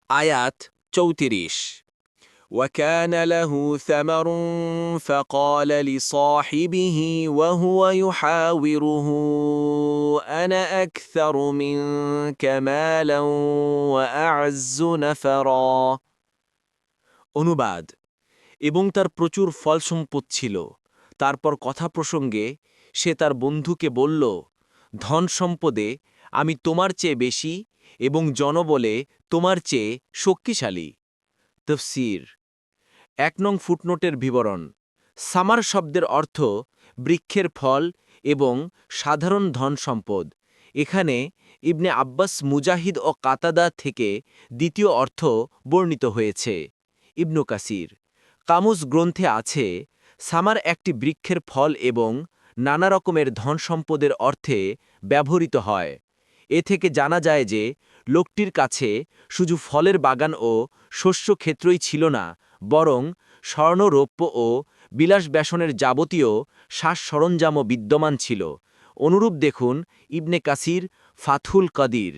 আয়াত ৩৪ وكان له ثمر فقال لصاحبه وهو يحاوره أنا أكثر منك مالا وأعز نفرا অনুবাদ এবং তার প্রচুর ফল সম্পদ ছিল। তারপর কথা প্রসঙ্গে সে তার বন্ধুকে বলল, ধন সম্পদে আমি তোমার চেয়ে বেশি এবং জনবলে তোমার চেয়ে শক্তিশালী। তফসির ১ নং ফুটনোটের বিবরণ। সামার শব্দের অর্থ বৃক্ষের ফল এবং সাধারণ ধন সম্পদ। এখানে ইবনে আব্বাস, মুজাহিদ ও কাতাদা থেকে দ্বিতীয় অর্থ বর্ণিত হয়েছে। ইবনু কাসির কামুস গ্রন্থে আছে, সামার একটি বৃক্ষের ফল এবং নানা রকমের ধন সম্পদের অর্থে ব্যবহৃত হয়। এ থেকে জানা যায় যে লোকটির কাছে শুধু ফলের বাগান ও শস্য ক্ষেত্রই ছিল না, বরং স্বর্ণ, রৌপ্য ও বিলাসব্যসনের যাবতীয় সাজ সরঞ্জামও বিদ্যমান ছিল। অনুরূপ দেখুন ইবনে কাসির, ফাথুল কদির।